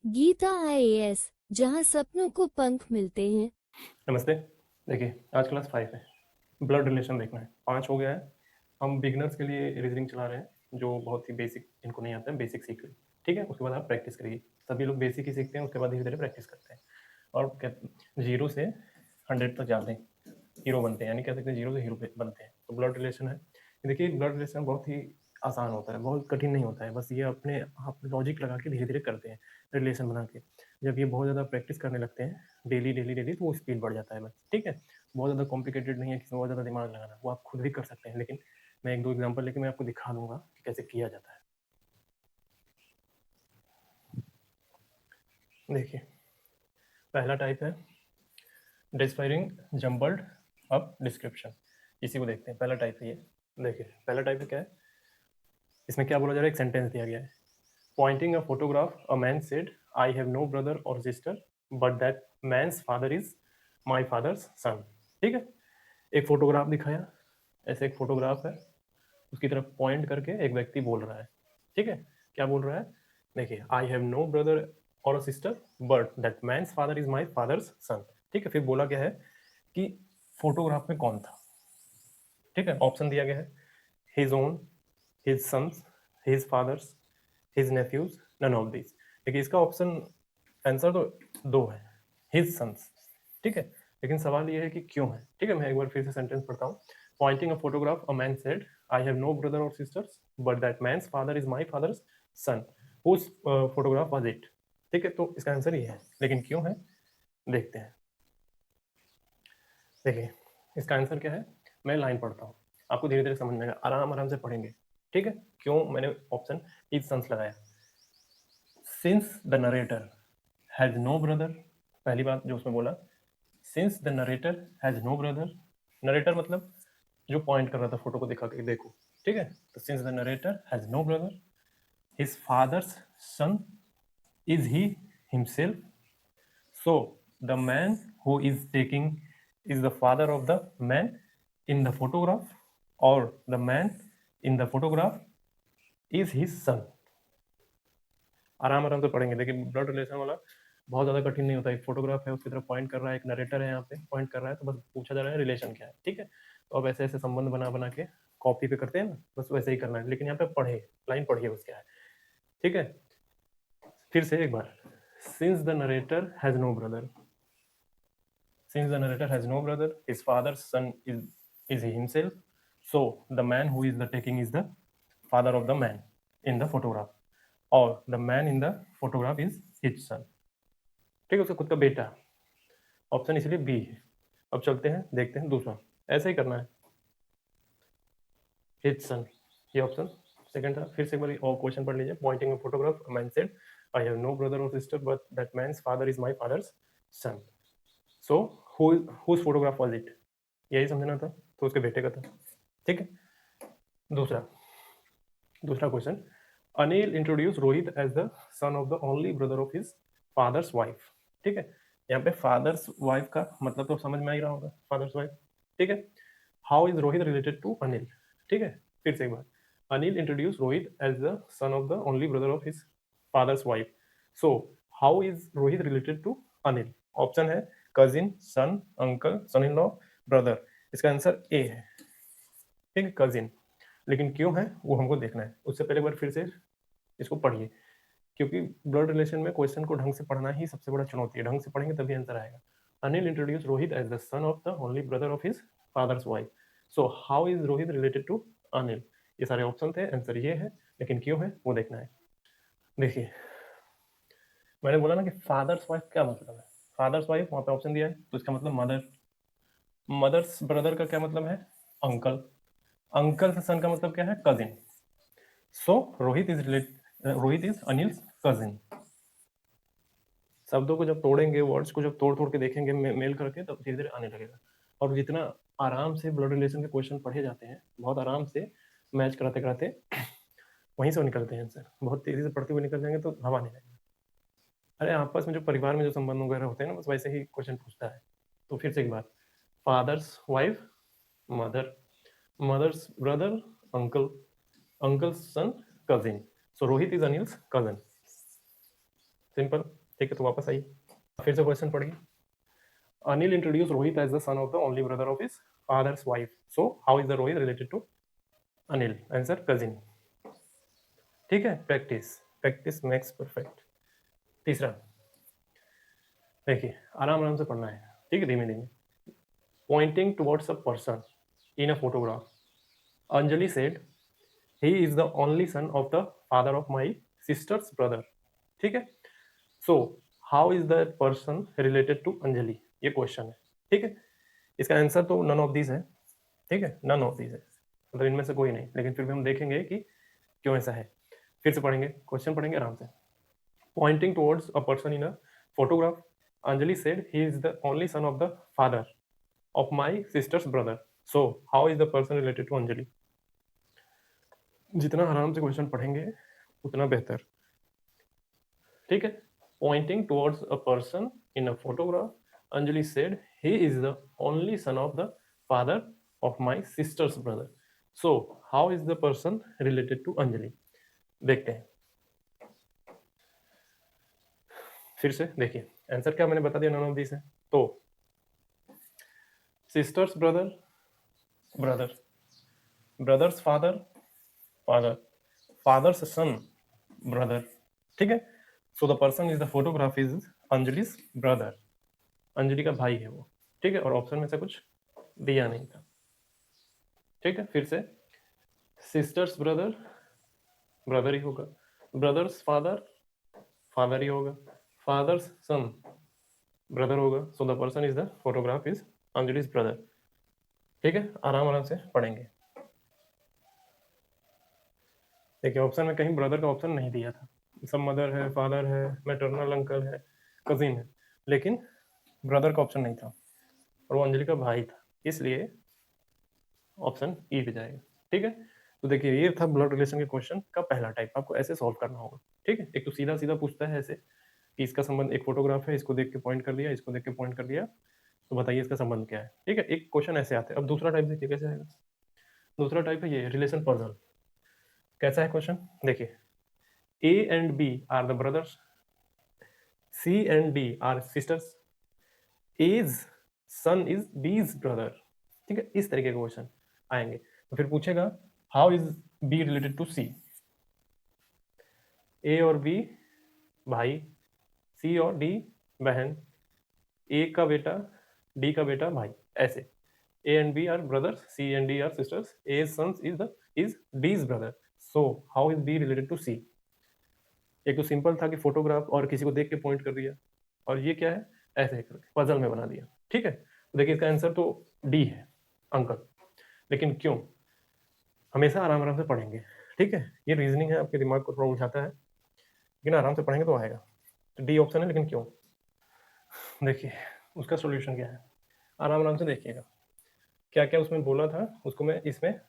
Gita IAS, जहां सपनों को पंख मिलते हैं। नमस्ते। देखिए, आज क्लास 5 है। ब्लड रिलेशन देखना है। 5 हो गया है। हम बिगिनर्स के लिए रीजनिंग चला रहे हैं, जो बहुत ही बेसिक, इनको नहीं आता है, बेसिक सीख ली। ठीक है, उसके बाद आप प्रैक्टिस करिए। सभी लोग बेसिक ही सीखते हैं, उसके बाद धीरे धीरे प्रैक्टिस करते हैं और जीरो से 100 तक जाते हैं, हीरो बनते हैं। यानी कह सकते हैं जीरो से हीरो बनते हैं। तो ब्लड रिलेशन है। देखिए, ब्लड रिलेशन बहुत ही आसान होता है, बहुत कठिन नहीं होता है। बस ये अपने आप लॉजिक लगा के धीरे धीरे करते हैं, रिलेशन बना के। जब ये बहुत ज़्यादा प्रैक्टिस करने लगते हैं, डेली डेली डेली, तो वो स्पीड बढ़ जाता है बस। ठीक है, बहुत ज़्यादा कॉम्प्लिकेटेड नहीं है, किसी में बहुत ज़्यादा दिमाग लगाना, वो आप खुद भी कर सकते हैं। लेकिन मैं एक दो एग्जांपल लेके मैं आपको दिखा दूंगा कि कैसे किया जाता है। देखिए, पहला टाइप है डिस्फायरिंग जम्बल्ड अप डिस्क्रिप्शन। इसी को देखते हैं। पहला टाइप है ये। देखिए, पहला टाइप है क्या है, इसमें क्या बोला जा रहा है, एक सेंटेंस दिया गया है। Pointing a photograph, a man said, I have no brother or sister, but that man's father is my father's son. ठीक है, एक फोटोग्राफ दिखाया, ऐसे एक फोटोग्राफ है, उसकी तरफ पॉइंट करके एक व्यक्ति बोल रहा है। ठीक है, क्या बोल रहा है, देखिए, I have no brother or sister, but that man's father is my father's son. ठीक है, फिर बोला गया है कि फोटोग्राफ में कौन था। ठीक है, ऑप्शन दिया गया है, his own, his sons, his fathers, his nephews, none of this. देखिए, इसका ऑप्शन आंसर तो दो है, हिज सन्स। ठीक है, लेकिन सवाल ये है कि क्यों है। ठीक है, मैं एक बार फिर से सेंटेंस पढ़ता हूँ। Pointing a photograph, a man said, I have no brother or sisters, but that man's father is my father's son, whose photograph was it. ठीक है, तो इसका आंसर ये है, लेकिन क्यों है देखते हैं। देखिए, इसका आंसर क्या है, मैं लाइन पढ़ता हूँ, आपको धीरे धीरे समझ में आएगा, आराम आराम से पढ़ेंगे। ठीक है, क्यों मैंने ऑप्शन इज सन्स लगाया। Since the narrator has no brother, पहली बात जो उसमें बोला, since the narrator has no brother. Narrator मतलब जो पॉइंट कर रहा था फोटो को दिखा के, देखो। ठीक है, तो since the narrator has no brother, his father's son is he himself, so the man who is taking is the father of the man in the photograph, और the man in the photograph is his son. आराम आराम से पढ़ेंगे। देखिए, blood relation वाला बहुत ज़्यादा कठिन नहीं होता। एक फोटोग्राफ है, उसकी तरफ पॉइंट कर रहा है, एक नरेटर है, यहाँ पे पॉइंट कर रहा है, तो बस पूछा जा रहा है रिलेशन क्या है। ठीक है, तो अब ऐसे ऐसे संबंध बना बना के कॉपी पे करते हैं ना, बस वैसे ही करना है। लेकिन यहाँ पे पढ़े, लाइन पढ़िए बस क्या है। ठीक है, फिर से एक बार, since the narrator has no brother, since the narrator has no brother, his father son is himself, so the man who is the taking is the father of the man in the photograph, और the man in the photograph is his son. ठीक है, उसका खुद का बेटा। Option इसलिए B है। अब चलते हैं, देखते हैं दूसरा, ऐसे ही करना है, हिज सन, ये ऑप्शन सेकंड था। फिर से एक बार और क्वेश्चन पढ़ लीजिए। Pointing photograph, man said, I have no brother or sister, but that man's father is my father's son, so whose photograph was it, यही समझना था, तो उसके बेटे का था। ठीक है, दूसरा दूसरा question, Anil introduce Rohit as the son of the only brother of his father's wife. ठीक है, यहाँ पे फादर्स वाइफ का मतलब तो समझ में आ ही रहा होगा, फादर्स वाइफ। ठीक है, how is Rohit related to Anil. ठीक है, फिर से एक बार, Anil introduce Rohit as the son of the only brother of his father's wife, so how is Rohit related to Anil. Option है cousin, son, uncle, son in law, brother. इसका आंसर ए है। ठीक है, कजिन। लेकिन क्यों है वो हमको देखना है। उससे पहले एक बार फिर से इसको पढ़िए, क्योंकि ब्लड रिलेशन में क्वेश्चन को ढंग से पढ़ना ही सबसे बड़ा चुनौती है। ढंग से पढ़ेंगे तभी आंसर आएगा। Anil introduce Rohit as the son of the only brother of his father's wife, so how is Rohit related to Anil. ये सारे ऑप्शन थे, आंसर ये है, लेकिन क्यों है वो देखना है। देखिए, मैंने बोला ना कि फादर्स वाइफ क्या मतलब है। फादर्स वाइफ वहां पे ऑप्शन दिया है, तो इसका मतलब मदर। मदर्स ब्रदर का क्या मतलब है, अंकल। अंकल से सन का मतलब क्या है, cousin. So Rohit is Anil cousin. शब्दों को जब तोड़ेंगे, वर्ड्स को जब तोड़ तोड़ के देखेंगे मेल करके, तब धीरे धीरे आने लगेगा। और जितना आराम से ब्लड रिलेशन के क्वेश्चन पढ़े जाते हैं, बहुत आराम से मैच कराते कराते वहीं से निकलते हैं आंसर। बहुत तेजी से पढ़ते हुए निकल जाएंगे तो हवा नहीं लगेगा। अरे आपस में जो परिवार में जो संबंध वगैरह होते हैं ना, बस वैसे ही क्वेश्चन पूछता है। तो फिर से एक बात, father's wife mother, mother's brother uncle, uncle son cousin, so Rohit is Anil's cousin. Simple, ठीक है। तो वापस आइए, फिर से क्वेश्चन पढ़िए। Anil introduce Rohit as the son of the only brother of his father's wife, so how is the Rohit related to Anil? Answer cousin, ठीक है। Practice, practice makes perfect. तीसरा देखिए, आराम आराम से पढ़ना है, ठीक है, धीमे धीमे। Pointing towards a person in a photograph, Anjali said he is the only son of the father of my sister's brother, ठीक है। So how is the person related to Anjali, ये क्वेश्चन है, ठीक है। इसका आंसर तो नन ऑफ दिस है, ठीक है, नन ऑफ दिस है, मतलब इनमें से कोई नहीं, लेकिन फिर भी हम देखेंगे कि क्यों ऐसा है। फिर से पढ़ेंगे, क्वेश्चन पढ़ेंगे आराम से। Pointing towards a person in a photograph, Anjali said he is the only son of the father of my sister's brother, so how is the person related to Anjali? जितना आराम से क्वेश्चन पढ़ेंगे उतना बेहतर, ठीक है। Pointing towards a person in a photograph, Anjali said he is the only son of the father of my sister's brother, so how is the person related to Anjali? देखते हैं, फिर से देखिए। आंसर क्या मैंने बता दिया, नन ऑफ दिस है। तो sisters brother, brother, brothers father, father, fathers son, brother, ठीक है। So the person is the photograph is Anjali's brother, Anjali का भाई है वो, ठीक है। और ऑप्शन में से कुछ दिया नहीं था, ठीक है। फिर से सिस्टर्स ब्रदर, ब्रदर ही होगा, ब्रदर्स फादर, फादर ही होगा, फादर्स सन, ब्रदर होगा। So the person is the photograph is Anjali's brother, ठीक है। आराम आराम से पढ़ेंगे। देखिए, ऑप्शन में कहीं ब्रदर का ऑप्शन नहीं दिया था, सब मदर है, फादर है, मैटरनल अंकल है, कजिन है, लेकिन ब्रदर का ऑप्शन नहीं था, और वो अंजलि का भाई था, इसलिए ऑप्शन ई पे जाएगा, ठीक है। तो देखिए, ये था ब्लड रिलेशन के क्वेश्चन का पहला टाइप, आपको ऐसे सॉल्व करना होगा, ठीक है। एक तो सीधा सीधा पूछता है ऐसे कि इसका संबंध, एक फोटोग्राफ है, इसको देख के पॉइंट कर दिया, इसको देख के पॉइंट कर दिया, तो बताइए इसका संबंध क्या है, ठीक है। एक क्वेश्चन ऐसे आते हैं। अब दूसरा टाइप देखिए कैसे आएगा। दूसरा टाइप है ये रिलेशन पजल। कैसा है क्वेश्चन, देखिए। A and B are the brothers, C and D are sisters, E's son is B's brother, ठीक है। इस तरीके के क्वेश्चन आएंगे। तो फिर पूछेगा how is B related to C, A और बी भाई, सी और डी बहन, ए का बेटा, डी का बेटा भाई, ऐसे। A and B are brothers, C and D are sisters, A sons is D's brother, so how is B related to C? एक तो सिंपल था कि फोटोग्राफ और किसी को देख के पॉइंट कर दिया, और ये क्या है, ऐसे करके पजल में बना दिया, ठीक है। तो देखिए, इसका आंसर तो डी है, अंकल। लेकिन क्यों? हमेशा आराम आराम से पढ़ेंगे, ठीक है। ये रीजनिंग है, आपके दिमाग को थोड़ा उलझाता है, लेकिन आराम से पढ़ेंगे तो आएगा। तो डी ऑप्शन है, लेकिन क्यों? देखिए, उसका सोल्यूशन क्या है, आराम आराम से देखिएगा। क्या क्या उसमें बोला था, उसको मैं इसमें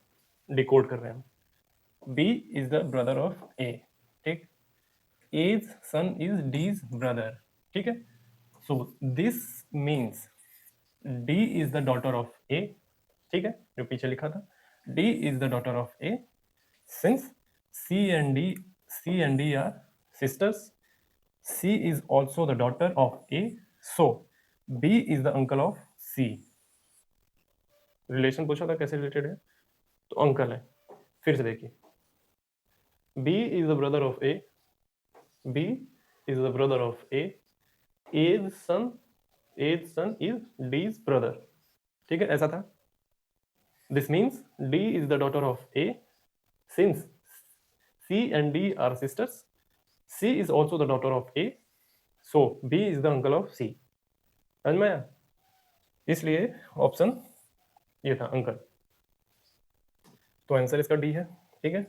डिकोड कर रहे हैं। B is the brother of A, ठीक। A's son is D's brother, ठीक है। So this means D is the daughter of A, ठीक है, जो पीछे लिखा था, D is the daughter of A, since C and D are sisters, C is also the daughter of A, so B is the uncle of C. Relation पूछा था कैसे related है, तो अंकल है। फिर से देखिए, B is the brother of A, B is the brother of A, A's son is D's brother, ठीक है, ऐसा था। This means D is the daughter of A, since C and D are sisters, C is also the daughter of A, so B is the uncle of C. समझ में आया? इसलिए option ये था, अंकल। तो आंसर इसका D है, ठीक है।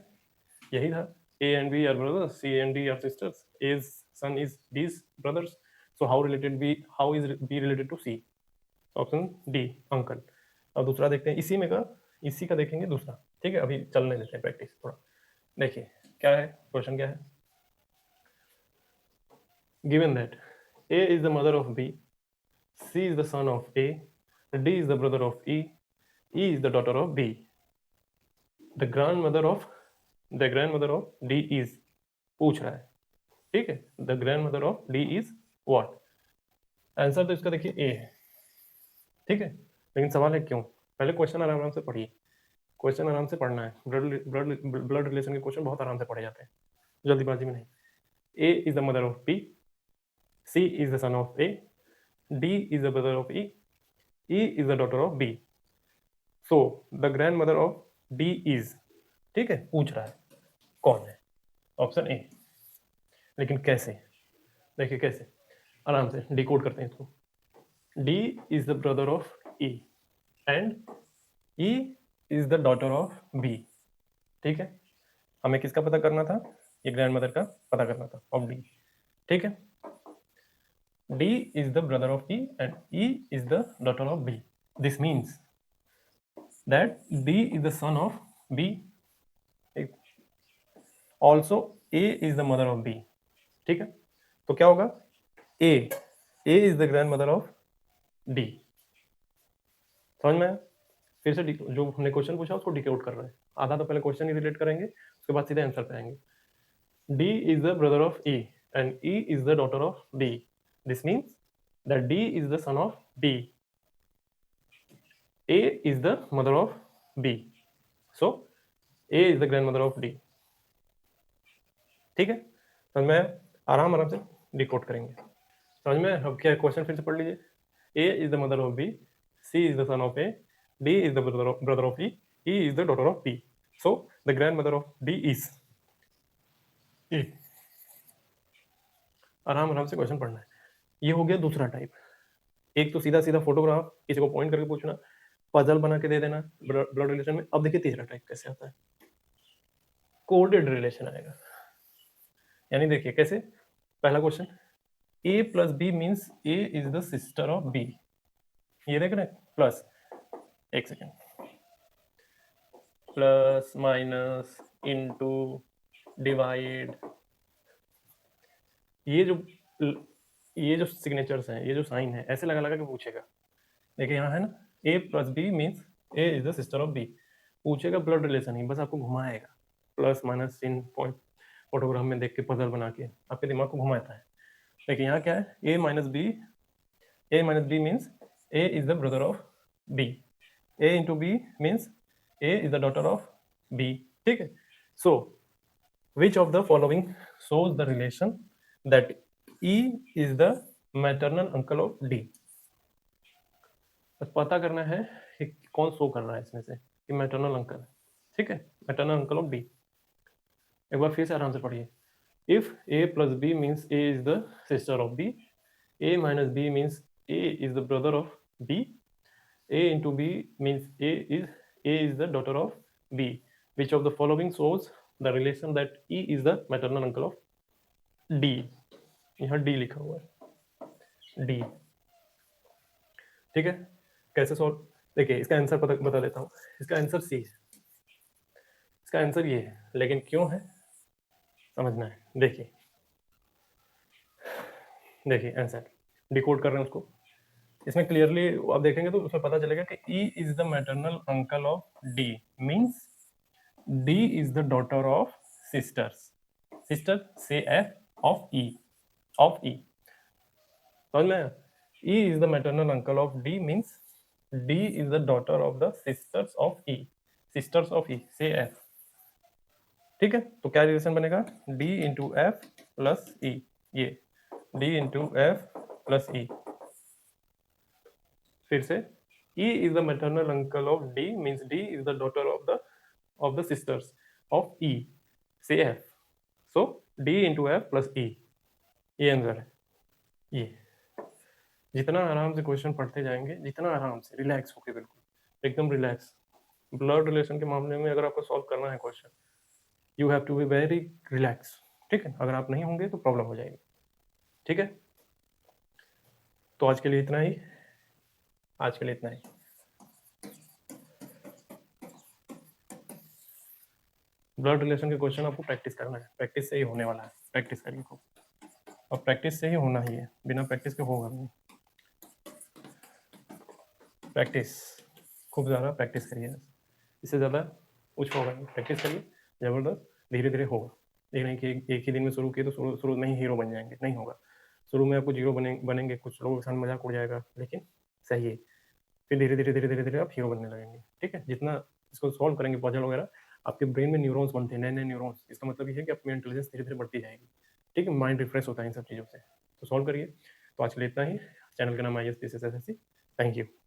यही था, A and B are brothers, C and D are sisters, E's son is D's brothers, so how is B related to C? Option D, uncle. अब दूसरा देखते हैं, इसी का देखेंगे दूसरा, ठीक है। अभी चलने देते हैं प्रैक्टिस थोड़ा। देखिए क्या है क्वेश्चन, क्या है। Given that A is the mother of B, C is the son of A, D is the brother of E is the daughter of B, the grandmother of D is, पूछ रहा है, ठीक है, the grandmother of D is what. Answer तो इसका देखिए ए है, ठीक है, लेकिन सवाल है क्यों। पहले क्वेश्चन आराम से पढ़िए, क्वेश्चन आराम से पढ़ना है, ब्लड रिलेशन के क्वेश्चन बहुत आराम से पढ़े जाते हैं, जल्दीबाजी में नहीं। A is the mother of B, C is the son of A, D is the brother of E, E is the daughter of B, so the grandmother of D is, ठीक है, पूछ रहा है कौन है, option A. लेकिन कैसे, देखिए कैसे, आराम से डिकोड करते हैं इसको। D is the brother of E and E is the daughter of B, ठीक है, हमें किसका पता करना था, ये ग्रैंड मदर का पता करना था, ऑफ डी, ठीक है। D is the brother of E and E is the daughter of B. This means that D is the son of B. Also A is the mother of B. ठीक है, तो क्या होगा, A is the grandmother of D. समझ में आया? फिर से जो हमने क्वेश्चन पूछा उसको डिकोड कर रहे हैं, आधा तो पहले क्वेश्चन ही रिलेट करेंगे, उसके बाद सीधे आंसर पे आएंगे। D is the brother of E and E is the daughter of B. This means that D is the son of B. A is the mother of B. So A is the grandmother of D. ठीक है, समझ में आराम से decode करेंगे, समझ में। अब क्या क्वेश्चन फिर से पढ़ लीजिए। A is the mother of B, C is the son of A, D is the brother of E, E is the daughter of B. So the grandmother of D is A. आराम से question पढ़ना है। ये हो गया दूसरा type. एक तो सीधा सीधा फोटोग्राफ किसी को पॉइंट करके पूछना, पजल बना के दे देना ब्लड रिलेशन में। अब देखिए तीसरा टाइप कैसे आता है, कोडेड रिलेशन आएगा। यानी देखिए कैसे, पहला question, A plus B means A is the sister of B, ये देख रहे हैं, प्लस, एक second, plus minus into divide, ये जो सिग्नेचर्स हैं, ये जो साइन है, ऐसे लगा लगा के पूछेगा। देखिए यहाँ है ना, A plus B means A is the sister of B, पूछेगा ब्लड रिलेशन ही, बस आपको घुमाएगा, plus minus in point photograph में देख के पजल बना के आपके दिमाग को घुमाता है। देखिए यहाँ क्या है, A minus B means A is the brother of B, A into B means A is the daughter of B, ठीक है। So which of the following shows the relation that E is the maternal uncle of D। बस पता करना है कि कौन show कर रहा है इसमें से कि मैटरनल अंकल है, ठीक है, मैटरनल अंकल ऑफ D। एक बार फिर से आराम से पढ़िए। If A plus B means A is the sister of B, A minus B means A is the brother of B, A into B means A is the daughter of B. Which of the following shows the relation that E is the maternal uncle of D? यहाँ D लिखा हुआ है, D, ठीक है। कैसे solve, देखिए इसका answer बता देता हूँ। इसका आंसर सी है, इसका आंसर ये है, लेकिन क्यों है समझना है। देखिए आंसर डिकोड कर रहे हैं उसको, इसमें क्लियरली आप देखेंगे तो उसमें पता चलेगा कि E is the maternal uncle of D, means D is the daughter of sister से F ऑफ E, समझ में। E is the maternal uncle of D means D is the daughter of the sisters of E से F, ठीक है। तो क्या relation बनेगा, D into F plus E, ये D into F plus E। फिर से E is the maternal uncle of D means D is the daughter of the sisters of E say F, so D into F plus E, ये answer है। ये जितना आराम से question पढ़ते जाएंगे, जितना आराम से रिलैक्स होके, बिल्कुल एकदम रिलैक्स, ब्लड रिलेशन के मामले में अगर आपको सॉल्व करना है question, you have to be very relax, ठीक है। अगर आप नहीं होंगे तो प्रॉब्लम हो जाएगी, ठीक है। तो आज के लिए इतना ही, ब्लड रिलेशन के क्वेश्चन आपको प्रैक्टिस करना है, प्रैक्टिस से ही होने वाला है, प्रैक्टिस करिए खूब, और प्रैक्टिस से ही होना ही है, बिना प्रैक्टिस के होगा नहीं। प्रैक्टिस, खूब ज़्यादा प्रैक्टिस करिए, इससे ज़्यादा कुछ होगा नहीं। प्रैक्टिस करिए ज़बरदस्त, धीरे धीरे होगा, ये नहीं कि एक ही दिन में शुरू किए तो शुरू शुरू में ही हीरो बन जाएंगे, नहीं होगा। शुरू में आपको जीरो बनेंगे, कुछ लोगों के साथ मजाक उड़ जाएगा, लेकिन सही है। फिर धीरे धीरे धीरे धीरे धीरे आप हीरो बनने लगेंगे। ठीक है, जितना इसको सॉल्व करेंगे पजल वगैरह, आपके ब्रेन में न्यूरॉन्स बनते हैं, नए नए न्यूरॉन्स। इसका मतलब ये है कि आपकी इंटेलिजेंस धीरे धीरे बढ़ती जाएगी। ठीक है, माइंड रिफ्रेश होता है इन सब चीज़ों से। तो सॉल्व करिए। तो आज के लिए इतना ही। चैनल का नाम IAS PCS SSC। Thank you.